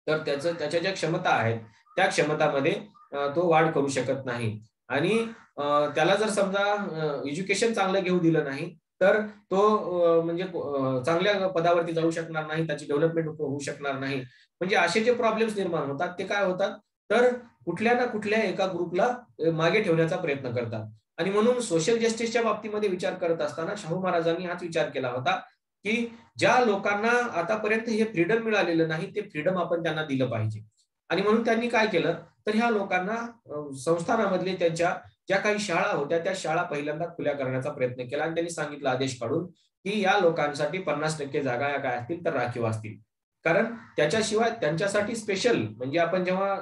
[SPEAKER 1] तर त्याच्या ज्या क्षमता आहेत त्या क्षमतामध्ये तो वाढ करू शकत नाही. आणि त्याला जर समजा एज्युकेशन चांगलं घेऊ दिलं नाही तर तो म्हणजे चांगल्या पदावरती जाऊ शकणार नाही, त्याची डेव्हलपमेंट होऊ शकणार नाही. म्हणजे असे जे प्रॉब्लेम्स निर्माण होतात ते काय होतात, तर कुठल्या ना कुठल्या एका ग्रुपला मागे ठेवण्याचा प्रयत्न करतात. आणि म्हणून सोशल जस्टिसच्या बाबतीमध्ये विचार करत असताना शाहू महाराजांनी हाच विचार केला होता, की ज्या लोकांना आतापर्यंत हे फ्रीडम मिळालेलं नाही, ते फ्रीडम आपण त्यांना दिलं पाहिजे. आणि म्हणून त्यांनी काय केलं, तर ह्या लोकांना संस्थानामधले त्यांच्या ज्या काही शाळा होत्या त्या शाळा पहिल्यांदा खुल्या करण्याचा प्रयत्न केला आणि त्यांनी सांगितलं आदेश काढून, की या लोकांसाठी 50% जागा या काय असतील तर राखीव असतील. कारण त्याच्याशिवाय त्यांच्यासाठी स्पेशल म्हणजे आपण जेव्हा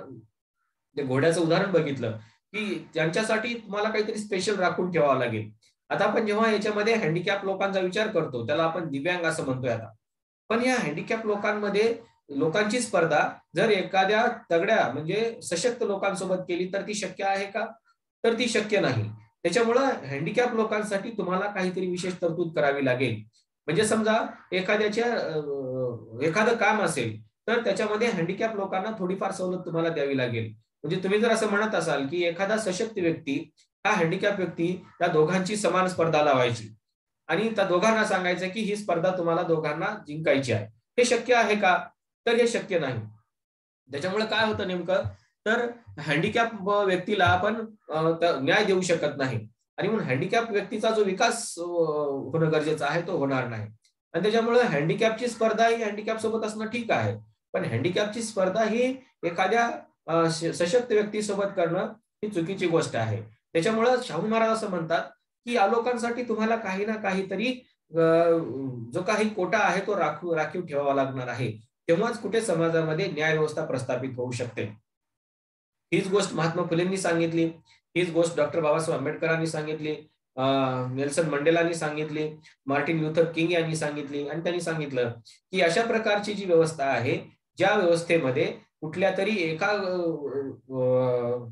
[SPEAKER 1] ते घोड्याचं उदाहरण बघितलं, की त्यांच्यासाठी तुम्हाला काहीतरी स्पेशल राखून ठेवावं लागेल. आता आपण जेव्हा याच्यामध्ये हँडिकॅप लोकांचा विचार करतो, त्याला आपण दिव्यांग असं म्हणतोय आता. पण या हँडिकॅप लोकांमध्ये लोकांची स्पर्धा जर एखाद्या तगड्या म्हणजे सशक्त लोकांसोबत केली तर ती शक्य आहे का? तर ती शक्य नाही. त्याच्यामुळं हँडिकॅप लोकांसाठी तुम्हाला काहीतरी विशेष तरतूद करावी लागेल. म्हणजे समजा एखाद्याच्या एखादं काम असेल, तर त्याच्यामध्ये हँडिकॅप लोकांना थोडीफार सवलत तुम्हाला द्यावी लागेल. म्हणजे तुम्ही जर असं म्हणत असाल, की एखादा सशक्त व्यक्ती, हा हँडिकॅप व्यक्ती त्या दोघांची समान स्पर्धा लावायची आणि त्या दोघांना सांगायचं, की ही स्पर्धा तुम्हाला दोघांना जिंकायची आहे. हे शक्य आहे का? तर हे शक्य नाही. त्याच्यामुळे काय होतं नेमकं, तर हँडिकॅप व्यक्तीला आपण न्याय देऊ शकत नाही आणि म्हणून हँडिकॅप व्यक्तीचा जो विकास होणं गरजेचं आहे तो होणार नाही. आणि त्याच्यामुळे हँडिकॅपची स्पर्धा ही हँडिकॅप सोबत असणं ठीक आहे. पण हँडिकॅपची स्पर्धा ही एखाद्या सशक्त व्यक्तीसोबत करणं ही चुकीची गोष्ट आहे. त्याच्यामुळे शाहू महाराज असं म्हणतात, की या लोकांसाठी तुम्हाला काही ना काहीतरी जो काही कोटा आहे तो राखीव ठेवावा लागणार आहे. तेव्हाच कुठे समाजामध्ये न्याय व्यवस्था प्रस्थापित होऊ शकते. हीच गोष्ट महात्मा फुलेंनी सांगितली, हीच गोष्ट डॉक्टर बाबासाहेब आंबेडकरांनी सांगितली, नेल्सन मंडेलांनी सांगितली, मार्टिन लुथर किंग यांनी सांगितली आणि त्यांनी सांगितलं, की अशा प्रकारची जी व्यवस्था आहे, ज्या व्यवस्थेमध्ये कुठल्या तरी एका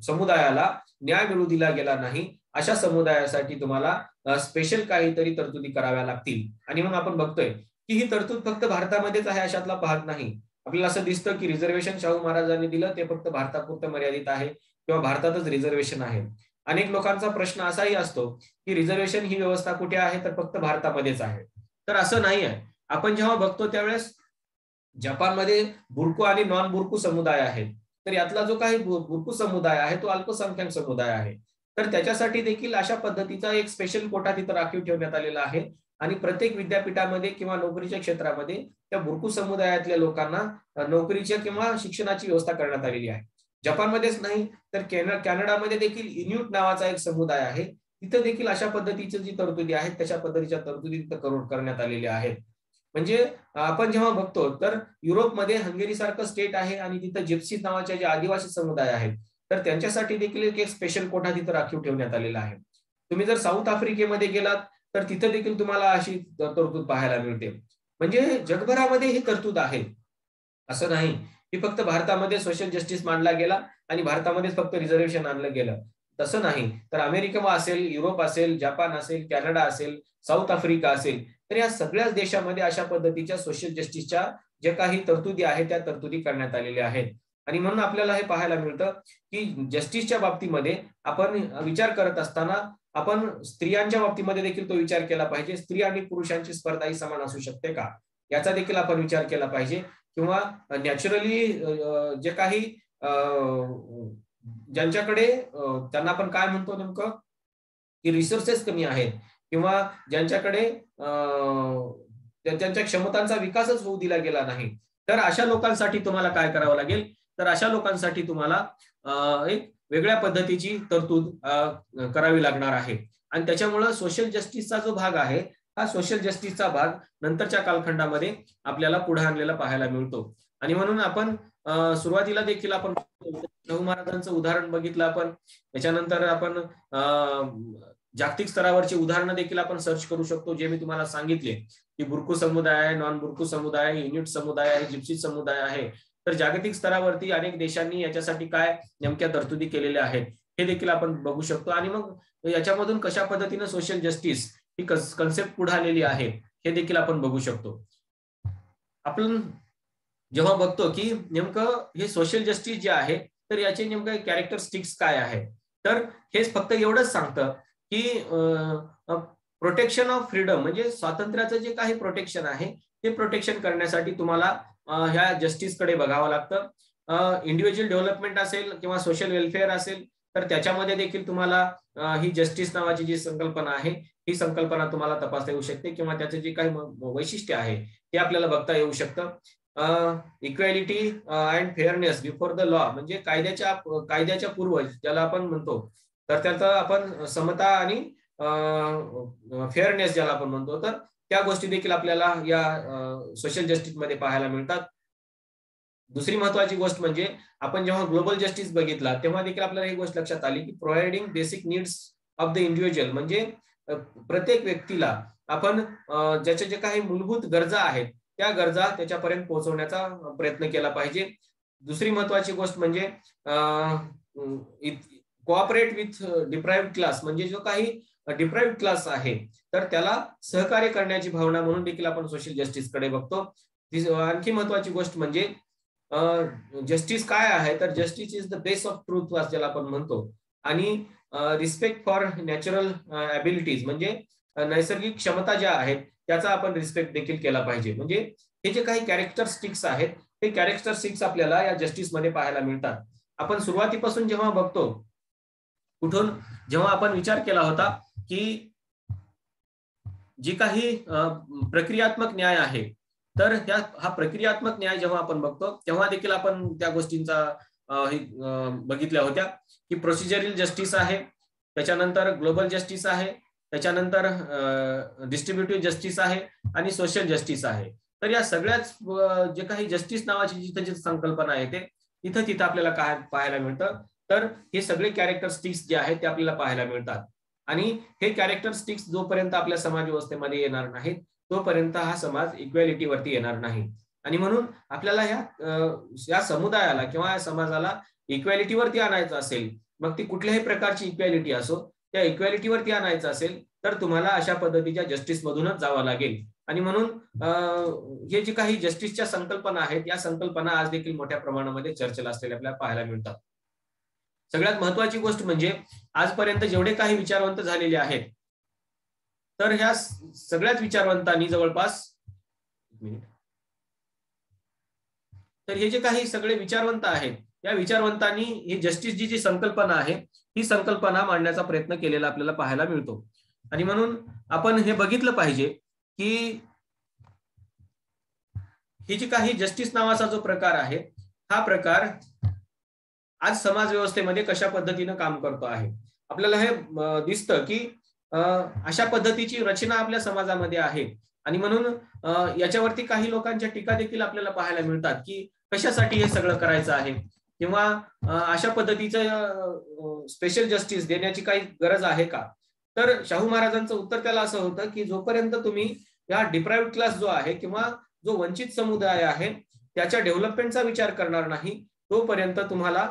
[SPEAKER 1] समुदायाला न्याय मिळू दिला गेला नाही, अशा समुदायासाठी तुम्हाला स्पेशल काहीतरी तरतुदी कराव्या लागतील. आणि मग आपण बघतोय, की ही तरतूद फक्त भारतामध्येच आहे अशातला भाग नाही. आपल्याला असं दिसतं, की रिझर्वेशन शाहू महाराजांनी दिलं ते फक्त भारतापुरतं मर्यादित आहे किंवा भारतातच रिझर्वेशन आहे. अनेक लोकांचा प्रश्न असाही असतो, की रिझर्वेशन ही व्यवस्था कुठे आहे, तर फक्त भारतामध्येच आहे. तर असं नाही आहे. आपण जेव्हा बघतो त्यावेळेस जपानमध्ये बुरकू आणि नॉन बुरकू समुदाय आहेत. तर यातला जो काही बुरकू समुदाय आहे तो अल्पसंख्याक समुदाय आहे. तर त्याच्यासाठी देखील अशा पद्धतीचा एक स्पेशल कोटा तिथं राखीव ठेवण्यात आलेला आहे आणि प्रत्येक विद्यापीठामध्ये किंवा नोकरीच्या क्षेत्रामध्ये त्या बुरकू समुदायातल्या लोकांना नोकरीच्या किंवा शिक्षणाची व्यवस्था करण्यात आलेली आहे. जपानमध्येच नाही तर कॅनडामध्ये देखील इन्यूट नावाचा एक समुदाय आहे. तिथे देखील अशा पद्धतीच्या जी तरतुदी आहेत तशा पद्धतीच्या तरतुदी तिथं करण्यात आलेल्या आहेत. म्हणजे आपण जेव्हा बघतो तर युरोपमध्ये हंगेरी सारखं स्टेट आहे आणि तिथं जिप्सी नावाच्या जे आदिवासी समुदाय आहेत तर त्यांच्यासाठी देखील एक स्पेशल कोटा तिथं राखीव ठेवण्यात आलेला आहे. तुम्ही जर साऊथ आफ्रिकेमध्ये गेलात तर तिथं देखील तुम्हाला अशी तरतूद पाहायला मिळते. म्हणजे जगभरामध्ये ही तरतूद आहे. असं नाही की फक्त भारतामध्ये सोशल जस्टिस मांडला गेला आणि भारतामध्येच फक्त रिझर्वेशन आणलं गेलं. तसं नाही. तर अमेरिका असेल, युरोप असेल, जपान असेल, कॅनडा असेल, साऊथ आफ्रिका असेल, तर या सगळ्याच देशामध्ये अशा पद्धतीच्या सोशल जस्टिसच्या ज्या काही तरतुदी आहेत त्या तरतुदी करण्यात आलेल्या आहेत. आणि म्हणून आपल्याला हे पाहायला मिळतं की जस्टिसच्या बाबतीमध्ये आपण विचार करत असताना आपण स्त्रियांच्या बाबतीमध्ये देखील तो विचार केला पाहिजे. स्त्री आणि पुरुषांची स्पर्धा ही समान असू शकते का? याचा देखील आपण विचार केला पाहिजे. किंवा नॅचरली जे काही ज्यांच्याकडे त्यांना आपण काय म्हणतो नेमकं, की रिसोर्सेस कमी आहेत किंवा ज्यांच्याकडे त्यांच्या क्षमतांचा विकासच होऊ दिला गेला नाही, तर अशा लोकांसाठी तुम्हाला काय करावं लागेल, तर अशा लोकांसाठी तुम्हाला एक वेगळ्या पद्धतीची तरतूद करावी लागणार आहे. आणि त्याच्यामुळं सोशल जस्टिसचा जो भाग आहे हा सोशल जस्टिसचा भाग नंतरच्या कालखंडामध्ये आपल्याला पुढे आणलेला पाहायला मिळतो. आणि म्हणून आपण सुरुवातीला देखील आपण शाहू महाराजांचं उदाहरण बघितलं आपण. त्याच्यानंतर आपण जागतिक स्तरावरची उदाहरणं देखील आपण सर्च करू शकतो, जे मी तुम्हाला सांगितले की बुरकू समुदाय आहे, नॉन बुरकू समुदाय आहे, इन्यूट समुदाय आहे, जिप्सी समुदाय आहे. तर जागतिक स्तरावरती अनेक देशांनी याच्यासाठी काय नेमक्या तरतुदी केलेल्या आहेत हे देखील आपण बघू शकतो. आणि मग याच्यामधून कशा पद्धतीने सोशल जस्टिस ही कन्सेप्ट पुढे आलेली आहे हे देखील आपण बघू शकतो. आपण जेव्हा बघतो की नेमकं हे सोशल जस्टिस जे आहे तर याचे नेमकं कॅरेक्टरिस्टिक्स काय आहे, तर हेच फक्त एवढंच सांगतं की प्रोटेक्शन ऑफ फ्रीडम म्हणजे स्वातंत्र्याचं जे काही प्रोटेक्शन आहे ते प्रोटेक्शन करण्यासाठी तुम्हाला ह्या जस्टिसकडे बघावं लागतं. इंडिव्हिज्युअल डेव्हलपमेंट असेल किंवा सोशल वेलफेअर असेल तर त्याच्यामध्ये देखील तुम्हाला ही जस्टिस नावाची जी संकल्पना आहे ही संकल्पना तुम्हाला तपासता येऊ शकते किंवा त्याचे जे काही वैशिष्ट्य आहे ते आपल्याला बघता येऊ शकतं. Equality and fairness before the law म्हणजे कायद्याच्या पूर्व ज्याला आपण म्हणतो तर त्याचा आपण समता आणि फेअरनेस ज्याला आपण म्हणतो तर त्या गोष्टी देखील आपल्याला या सोशल जस्टिस मध्ये पाहायला मिळतात. दुसरी महत्वाची गोष्ट म्हणजे आपण जेव्हा ग्लोबल जस्टिस बघितला तेव्हा देखील आपल्याला ही गोष्ट लक्षात आली की providing basic needs of the individual म्हणजे प्रत्येक व्यक्तीला आपण ज्याच्या जे काही मूलभूत गरजा आहेत त्या गरजा त्याच्यापर्यंत पोहोचवण्याचा प्रयत्न केला पाहिजे. दुसरी महत्वाची गोष्ट म्हणजे कोऑपरेट विथ डिप्राइव्ड क्लास म्हणजे जो काही डिप्राइव्ड क्लास आहे तर त्याला सहकार्य करण्याची भावना म्हणून देखील आपण सोशल जस्टिस कडे बघतो. आणखी महत्वाची गोष्ट म्हणजे जस्टिस काय आहे तर justice is the base of truth ज्याला आपण म्हणतो आणि रिस्पेक्ट फॉर नॅचरल ॲबिलिटीज म्हणजे नैसर्गिक क्षमता ज्या आहेत त्याचा आपण रिस्पेक्ट देखील केला पाहिजे. म्हणजे हे जे काही कॅरेक्टरिस्टिक्स आहेत ते कॅरेक्टरिस्टिक्स आपल्याला या जस्टिस मध्ये पाहायला मिळतात. आपण सुरुवातीपासून जेव्हा बघतो कुठून जेव्हा आपण विचार केला होता की जी काही प्रक्रियात्मक न्याय आहे तर हा प्रक्रियात्मक न्याय जेव्हा आपण बघतो तेव्हा देखील आपण त्या गोष्टींचा बघितल्या होत्या की प्रोसिजरल जस्टिस आहे, त्याच्यानंतर ग्लोबल जस्टिस आहे, त्याच्यानंतर डिस्ट्रीब्युटिव्ह जस्टिस आहे आणि सोशल जस्टिस आहे. तर या सगळ्याच जे काही जस्टिस नावाची जिथे संकल्पना येते तिथं आपल्याला काय पाहायला मिळतं तर हे सगळे कॅरेक्टरिस्टिक्स जे आहेत ते आपल्याला पाहायला मिळतात आणि हे कॅरेक्टरिस्टिक्स जोपर्यंत आपल्या समाज व्यवस्थेमध्ये येणार नाहीत तोपर्यंत हा समाज इक्वॅलिटीवरती येणार नाही. आणि म्हणून आपल्याला या समुदायाला किंवा या समाजाला इक्वॅलिटीवरती आणायचं असेल मग ती कुठल्याही प्रकारची इक्वॅलिटी असो त्या इक्वॅलिटीवरती आणायचं असेल तर तुम्हाला अशा पद्धतीच्या जस्टिस मधूनच जावं लागेल. आणि म्हणून हे जे काही जस्टिसच्या संकल्पना आहेत या संकल्पना आज देखील मोठ्या प्रमाणामध्ये चर्चेला असलेल्या आपल्याला पाहायला मिळतात. सगळ्यात महत्वाची गोष्ट म्हणजे आजपर्यंत जेवढे काही विचारवंत झालेले आहेत तर ह्या सगळ्याच विचारवंतांनी जवळपास तर हे जे काही सगळे विचारवंत आहेत या विचारवंतांनी ही जस्टिस जी संकल्पना आहे ही संकल्पना मांडण्याचा प्रयत्न केलेला आपल्याला पाहायला मिळतो. आणि म्हणून आपण हे बघितलं पाहिजे की ही जी काही जस्टिस नावाचा जो प्रकार आहे हा प्रकार आज समाज व्यवस्थेमध्ये कशा पद्धतीने काम करतो आहे. आपल्याला हे दिसतं की अशा पद्धतीची रचना आपल्या समाजामध्ये आहे आणि म्हणून याच्यावरती काही लोकांच्या टीका देखील आपल्याला पाहायला मिळतात की कशासाठी हे सगळं करायचं आहे किंवा अशा पद्धतीचं स्पेशल जस्टिस देण्याची काही गरज आहे का. तर शाहू महाराजांचं उत्तर त्याला असं होतं की जोपर्यंत तुम्ही या डिप्राइव्ड क्लास जो आहे किंवा जो वंचित समुदाय आहे त्याच्या डेव्हलपमेंटचा विचार करणार नाही तोपर्यंत तुम्हाला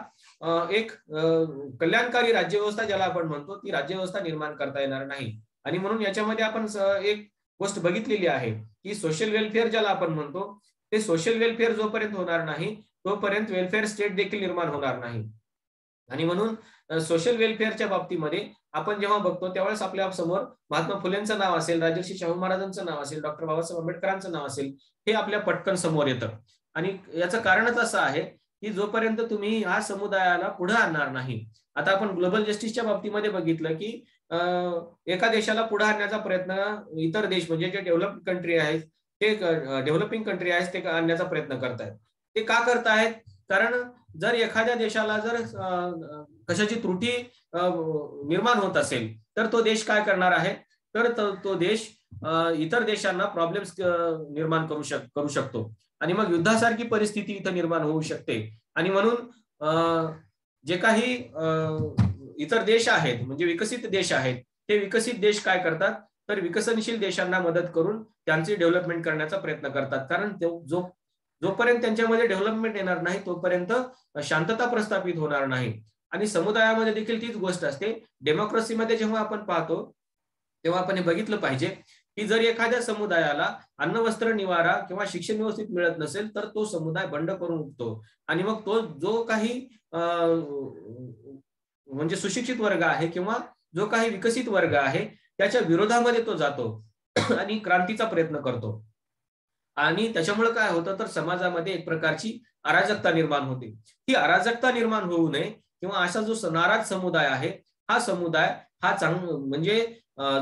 [SPEAKER 1] एक कल्याणकारी राज्यव्यवस्था ज्याला आपण म्हणतो ती राज्यव्यवस्था निर्माण करता येणार नाही. आणि म्हणून याच्यामध्ये आपण एक गोष्ट बघितलेली आहे की सोशल वेलफेअर ज्याला आपण म्हणतो ते सोशल वेलफेअर जोपर्यंत होणार नाही तोपर्यंत वेलफेअर स्टेट देखील निर्माण होणार नाही. आणि म्हणून सोशल वेलफेअरच्या बाबतीमध्ये आपण जेव्हा बघतो त्यावेळेस आपल्या समोर महात्मा फुलेंचं नाव असेल, राजर्षी शाहू महाराजांचं नाव असेल, डॉक्टर बाबासाहेब आंबेडकरांचं नाव असेल हे आपल्या पटकन समोर येतं. आणि याचं कारणच असं आहे की जोपर्यंत तुम्ही या समुदायाला पुढे आणणार नाही. आता आपण ग्लोबल जस्टिसच्या बाबतीमध्ये बघितलं की एका देशाला पुढे आणण्याचा प्रयत्न इतर देश म्हणजे जे डेव्हलप कंट्री आहेत ते डेव्हलपिंग कंट्री आहेत ते आणण्याचा प्रयत्न करतायत. ते का करतायत कारण जर एखाद्या देशाला जर कशाची त्रुटी निर्माण होत असेल तर तो देश काय करणार आहे तर तो देश इतर देशांना प्रॉब्लेम्स निर्माण करू शकतो आणि मग युद्धासारखी परिस्थिती इथं निर्माण होऊ शकते. आणि म्हणून जे काही इतर देश आहेत म्हणजे विकसित देश आहेत ते विकसित देश काय करतात तर विकसनशील देशांना मदत करून त्यांची डेव्हलपमेंट करण्याचा प्रयत्न करतात. कारण जोपर्यंत त्यांच्यामध्ये डेव्हलपमेंट येणार नाही तोपर्यंत शांतता प्रस्थापित होणार नाही. आणि समुदायामध्ये देखील तीच गोष्ट असते. डेमोक्रेसीमध्ये जेव्हा आपण पाहतो तेव्हा आपण हे बघितलं पाहिजे की जर एखाद्या समुदायाला अन्न वस्त्र निवारा किंवा शिक्षण व्यवस्थित मिळत नसेल तर तो समुदाय बंड करून उठतो आणि मग तो जो काही म्हणजे सुशिक्षित वर्ग आहे किंवा जो काही विकसित वर्ग आहे त्याच्या विरोधामध्ये तो जातो आणि क्रांतीचा प्रयत्न करतो. आणि त्याच्यामुळे काय होतं तर समाजामध्ये एक प्रकारची अराजकता निर्माण होते. ही अराजकता निर्माण होऊ नये किंवा असा जो नाराज समुदाय आहे, हा समुदाय हा म्हणजे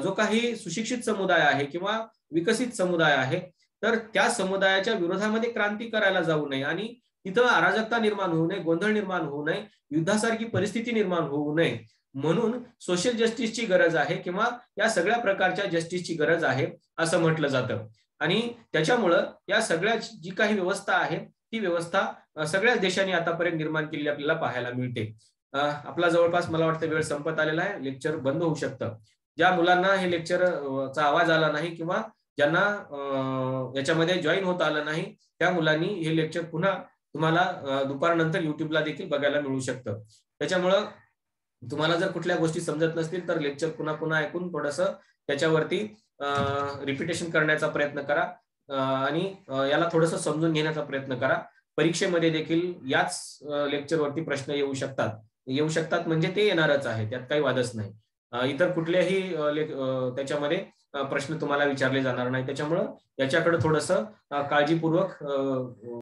[SPEAKER 1] जो काही सुशिक्षित समुदाय आहे किंवा विकसित समुदाय आहे, तर त्या समुदायाच्या विरोधामध्ये क्रांती करायला जाऊ नये आणि तिथं अराजकता निर्माण होऊ नये, गोंधळ निर्माण होऊ नये, युद्धासारखी परिस्थिती निर्माण होऊ नये, म्हणून सोशल जस्टिसची गरज आहे किंवा या सगळ्या प्रकारच्या जस्टिसची गरज आहे असं म्हटलं जातं. आणि त्याच्यामुळं या सगळ्या जी काही व्यवस्था आहे ती व्यवस्था सगळ्याच देशांनी आतापर्यंत निर्माण केलेली आपल्याला पाहायला मिळते. आपला जवळपास मला वाटतं वेळ संपत आलेला आहे. लेक्चर बंद होऊ शकतं. ज्या मुलांना हे लेक्चर चा आवाज आला नाही किंवा ज्यांना याच्यामध्ये जॉईन होता आलं नाही, त्या मुलांनी हे लेक्चर पुन्हा तुम्हाला दुपारनंतर युट्यूबला देखील बघायला मिळू शकतं. त्याच्यामुळं तुम्हाला जर कुठल्या गोष्टी समजत नसतील तर लेक्चर पुन्हा पुन्हा ऐकून थोडंसं त्याच्यावरती रिपिटेशन करण्याचा प्रयत्न करा आणि याला थोडंसं समजून घेण्याचा प्रयत्न करा. परीक्षेमध्ये देखील याच लेक्चरवरती प्रश्न येऊ शकतात म्हणजे ते येणारच आहे, त्यात काही वादच नाही. इतर कुठल्याही त्याच्यामध्ये प्रश्न तुम्हाला विचारले जाणार नाही. त्याच्यामुळं याच्याकडे थोडंसं काळजीपूर्वक